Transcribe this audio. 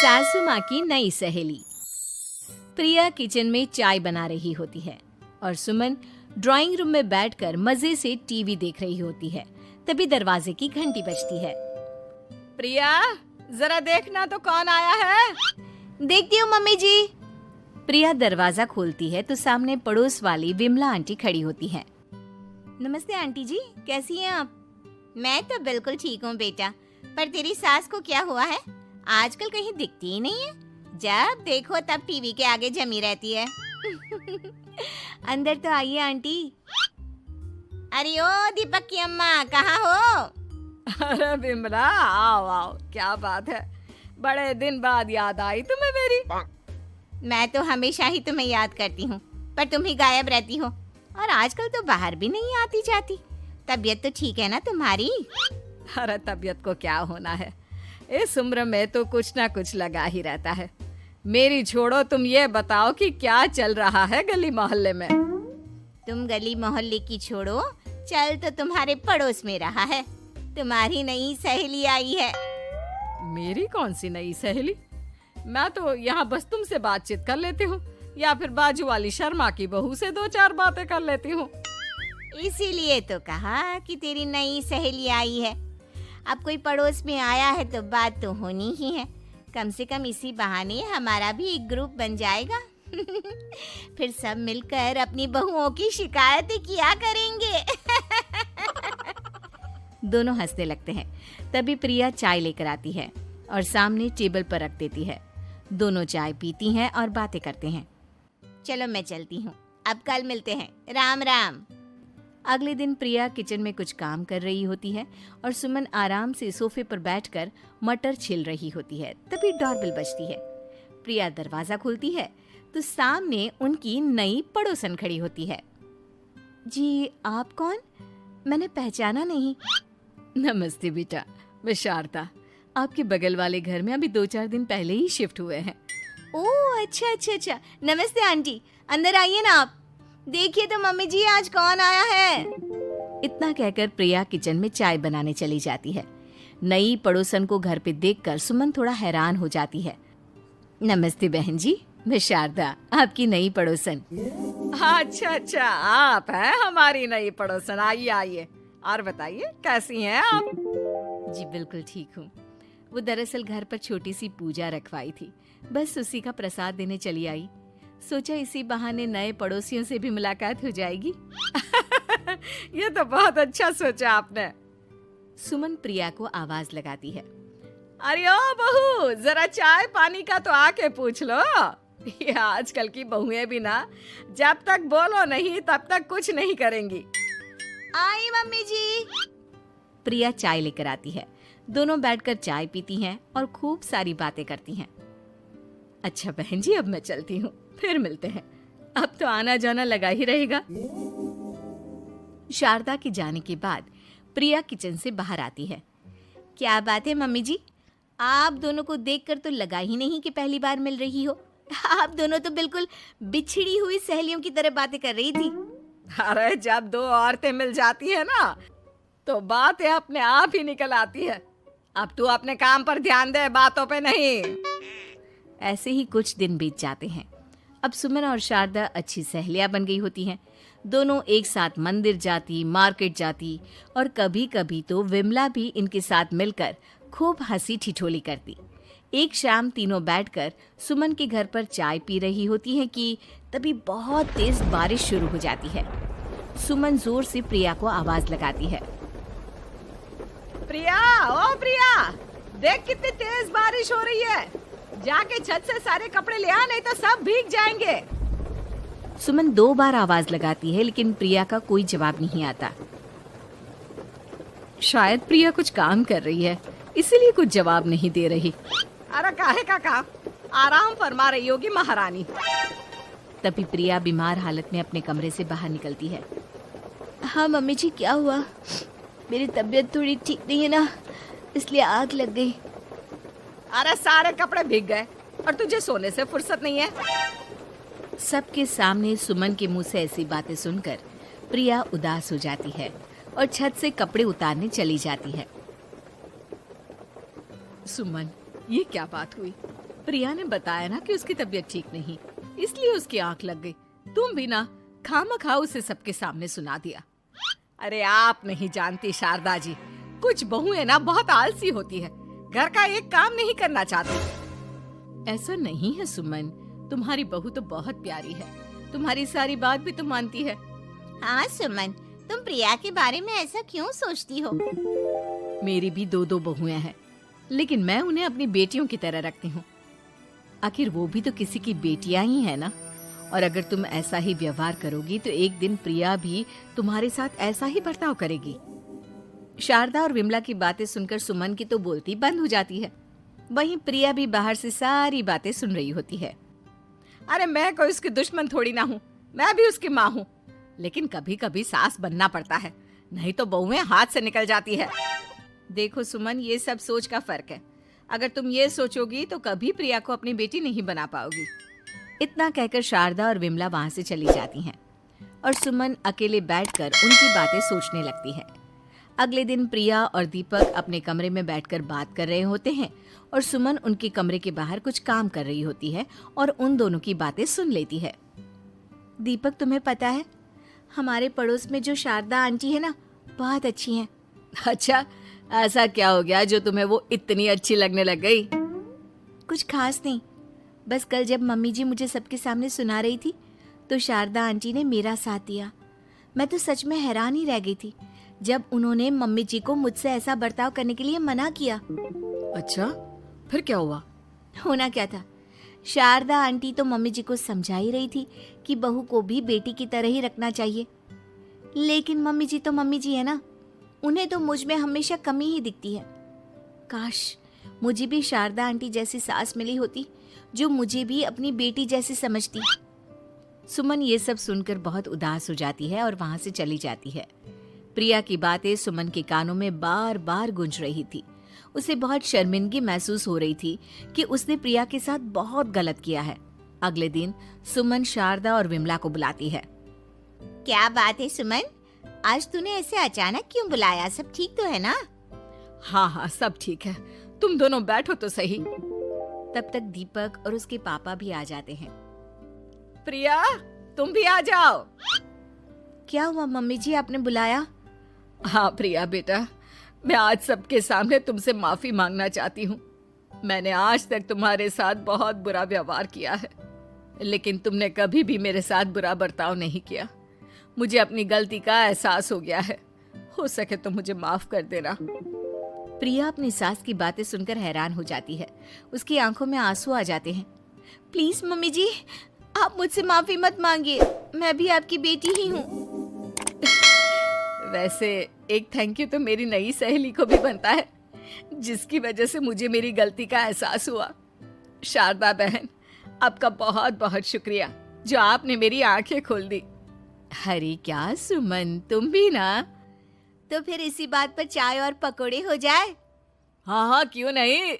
सासू माँ की नई सहेली। प्रिया किचन में चाय बना रही होती है और सुमन ड्राइंग रूम में बैठकर मजे से टीवी देख रही होती है। तभी दरवाजे की घंटी बजती है। प्रिया, जरा देखना तो कौन आया है। देखती हूँ मम्मी जी। प्रिया दरवाजा खोलती है तो सामने पड़ोस वाली विमला आंटी खड़ी होती है। नमस्ते आंटी जी, कैसी हैं आप? मैं तो बिल्कुल ठीक हूँ बेटा, पर तेरी सास को क्या हुआ है? आजकल कहीं दिखती ही नहीं है। जब देखो तब टीवी के आगे जमी रहती है। अंदर तो आइए आंटी। अरे ओ दीपक की अम्मा, कहाँ हो? अरे बिमला, आओ आओ, क्या बात है, बड़े दिन बाद याद आई तुम्हें मेरी। मैं तो हमेशा ही तुम्हें याद करती हूँ, पर तुम ही गायब रहती हो और आजकल तो बाहर भी नहीं आती जाती। तबीयत तो ठीक है ना तुम्हारी? अरे तबीयत को क्या होना है, इस उम्र में तो कुछ ना कुछ लगा ही रहता है। मेरी छोड़ो, तुम ये बताओ कि क्या चल रहा है गली मोहल्ले में। तुम गली मोहल्ले की छोड़ो, चल तो तुम्हारे पड़ोस में रहा है। तुम्हारी नई सहेली आई है। मेरी कौन सी नई सहेली? मैं तो यहाँ बस तुमसे बातचीत कर लेती हूँ या फिर बाजू वाली शर्मा की बहू से दो चार बातें कर लेती हूँ। इसीलिए तो कहा कि तेरी नई सहेली आई है। अब कोई पड़ोस में आया है तो बात तो होनी ही है। कम से कम इसी बहाने हमारा भी एक ग्रुप बन जाएगा। फिर सब मिलकर अपनी बहुओं की शिकायतें किया करेंगे। दोनों हंसने लगते हैं। तभी प्रिया चाय लेकर आती है और सामने टेबल पर रख देती है। दोनों चाय पीती हैं और बातें करते हैं। चलो मैं चलती हूँ, अब कल मिलते हैं। राम राम। अगले दिन प्रिया किचन में कुछ काम कर रही होती है और सुमन आराम से सोफे पर बैठकर मटर छिल रही होती है। तभी डोरबेल बजती है। प्रिया दरवाजा खोलती है तो सामने उनकी नई पड़ोसन खड़ी होती है। जी, आप कौन? मैंने पहचाना नहीं। नमस्ते बेटा, मैं शारदा, आपके बगल वाले घर में अभी 2-4 दिन पहले ही शिफ्ट हुए हैं। ओह अच्छा अच्छा अच्छा, नमस्ते आंटी, अंदर आइए ना आप। देखिए तो मम्मी जी, आज कौन आया है। इतना कहकर प्रिया किचन में चाय बनाने चली जाती है। नई पड़ोसन को घर पे देखकर सुमन थोड़ा हैरान हो जाती है। नमस्ते बहन जी, मैं शारदा, आपकी नई पड़ोसन। अच्छा अच्छा, आप हैं हमारी नई पड़ोसन। आइए आइए, और बताइए कैसी हैं आप? जी बिल्कुल ठीक हूँ। वो दरअसल घर पर छोटी सी पूजा रखवाई थी, बस उसी का प्रसाद देने चली आई। सोचा इसी बहाने नए पड़ोसियों से भी मुलाकात हो जाएगी। ये तो बहुत अच्छा सोचा आपने। सुमन प्रिया को आवाज लगाती है। अरे ओ बहू, जरा चाय पानी का तो आके पूछ लो। ये आजकल की बहुएं भी ना, जब तक बोलो नहीं तब तक कुछ नहीं करेंगी। आई मम्मी जी। प्रिया चाय लेकर आती है। दोनों बैठकर चाय पीती हैं और खूब सारी बातें करती हैं। अच्छा बहन जी, अब मैं चलती हूँ, फिर मिलते हैं। अब तो आना जाना लगा ही रहेगा। शारदा के जाने के बाद प्रिया किचन से बाहर आती है। क्या बात है मम्मी जी, आप दोनों को देखकर तो लगा ही नहीं कि पहली बार मिल रही हो। आप दोनों तो बिल्कुल बिछड़ी हुई सहेलियों की तरह बातें कर रही थी। अरे जब दो औरतें मिल जाती है ना, तो बातें अपने आप ही निकल आती है। अब तू अपने काम पर ध्यान दे, बातों पे नहीं। ऐसे ही कुछ दिन बीत जाते हैं। अब सुमन और शारदा अच्छी सहेलियां बन गई होती हैं। दोनों एक साथ मंदिर जाती, मार्केट जाती और कभी कभी तो विमला भी इनके साथ मिलकर खूब हंसी ठिठोली करती। एक शाम तीनों बैठकर सुमन के घर पर चाय पी रही होती हैं कि तभी बहुत तेज बारिश शुरू हो जाती है। सुमन जोर से प्रिया को आवाज लगाती है। प्रिया, ओ प्रिया, देख कितनी तेज बारिश हो रही है। जाके छत से सारे कपड़े ले आ, नहीं तो सब भीग जाएंगे। सुमन 2 बार आवाज लगाती है लेकिन प्रिया का कोई जवाब नहीं आता। शायद प्रिया कुछ काम कर रही है, इसीलिए कुछ जवाब नहीं दे रही। अरे काहे का काम, आराम फरमा रही होगी महारानी। तभी प्रिया बीमार हालत में अपने कमरे से बाहर निकलती है। हाँ मम्मी जी, क्या हुआ? मेरी तबीयत थोड़ी ठीक नहीं है ना, इसलिए आग लग गई। अरे सारे कपड़े भीग गए और तुझे सोने से फुर्सत नहीं है। सबके सामने सुमन के मुंह से ऐसी बातें सुनकर प्रिया उदास हो जाती है और छत से कपड़े उतारने चली जाती है। सुमन, ये क्या बात हुई? प्रिया ने बताया ना कि उसकी तबीयत ठीक नहीं, इसलिए उसकी आंख लग गई। तुम भी ना खामखा उसे सबके सामने सुना दिया। अरे आप नहीं जानती शारदा जी, कुछ बहुएं ना बहुत आलसी होती है, घर का एक काम नहीं करना चाहती। ऐसा नहीं है सुमन, तुम्हारी बहू तो बहुत प्यारी है, तुम्हारी सारी बात भी तो मानती है। हाँ सुमन, तुम प्रिया के बारे में ऐसा क्यों सोचती हो? मेरी भी दो बहुएं हैं, लेकिन मैं उन्हें अपनी बेटियों की तरह रखती हूँ। आखिर वो भी तो किसी की बेटियां ही है ना। और अगर तुम ऐसा ही व्यवहार करोगी तो एक दिन प्रिया भी तुम्हारे साथ ऐसा ही बर्ताव करेगी। शारदा और विमला की बातें सुनकर सुमन की तो बोलती बंद हो जाती है। वहीं प्रिया भी बाहर से सारी बातें सुन रही होती है। अरे मैं कोई उसकी दुश्मन थोड़ी ना हूँ, मैं भी उसकी माँ हूँ, लेकिन कभी कभी सास बनना पड़ता है, नहीं तो बहुएं हाथ से निकल जाती है। देखो सुमन, ये सब सोच का फर्क है। अगर तुम ये सोचोगी तो कभी प्रिया को अपनी बेटी नहीं बना पाओगी। इतना कहकर शारदा और विमला वहां से चली जाती हैं और सुमन अकेले बैठकर उनकी बातें सोचने लगती है। अगले दिन प्रिया और दीपक अपने कमरे में बैठकर बात कर रहे होते हैं और सुमन उनके कमरे के बाहर कुछ काम कर रही होती है और उन दोनों की बातें सुन लेती है। दीपक, तुम्हें पता है हमारे पड़ोस में जो शारदा आंटी है ना, बहुत अच्छी हैं। अच्छा, ऐसा क्या हो गया जो तुम्हें वो इतनी अच्छी लगने लग गई? कुछ खास नहीं, बस कल जब मम्मी जी मुझे सबके सामने सुना रही थी तो शारदा आंटी ने मेरा साथ दिया। मैं तो सच में हैरान ही रह गई थी जब उन्होंने मम्मी जी को मुझसे ऐसा बर्ताव करने के लिए मना किया। अच्छा, फिर क्या हुआ? होना क्या था, शारदा आंटी तो मम्मी जी को समझा ही रही थी कि बहू को भी बेटी की तरह ही रखना चाहिए, लेकिन मम्मी जी तो मम्मी जी है ना, उन्हें तो मुझ में हमेशा कमी ही दिखती है। काश मुझे भी शारदा आंटी जैसी सास मिली होती जो मुझे भी अपनी बेटी जैसी समझती। सुमन ये सब सुनकर बहुत उदास हो जाती है और वहां से चली जाती है। प्रिया की बातें सुमन के कानों में बार बार गूंज रही थी। उसे बहुत शर्मिंदगी महसूस हो रही थी कि उसने प्रिया के साथ बहुत गलत किया है। अगले दिन सुमन शारदा और विमला को बुलाती है। क्या बात है सुमन, आज तूने ऐसे अचानक क्यों बुलाया? सब ठीक तो है ना? हाँ, सब ठीक है, तुम दोनों बैठो तो सही। तब तक दीपक और उसके पापा भी आ जाते हैं। प्रिया, तुम भी आ जाओ। क्या हुआ मम्मी जी, आपने बुलाया? हाँ प्रिया बेटा, मैं आज सबके सामने तुमसे माफी मांगना चाहती हूँ। मैंने आज तक तुम्हारे साथ बहुत बुरा व्यवहार किया है, लेकिन तुमने कभी भी मेरे साथ बुरा बर्ताव नहीं किया। मुझे अपनी गलती का एहसास हो गया है, हो सके तो मुझे माफ कर देना। प्रिया अपनी सास की बातें सुनकर हैरान हो जाती है। उसकी आंखों में आंसू आ जाते हैं। प्लीज मम्मी जी, आप मुझसे माफी मत मांगिए, मैं भी आपकी बेटी ही हूँ। वैसे एक थैंक यू तो मेरी नई सहेली को भी बनता है, जिसकी वजह से मुझे मेरी गलती का एहसास हुआ। शारदा बहन, आपका बहुत बहुत शुक्रिया जो आपने मेरी आंखें खोल दी। अरे क्या सुमन, तुम भी ना। तो फिर इसी बात पर चाय और पकोड़े हो जाए। हाँ, क्यों नहीं।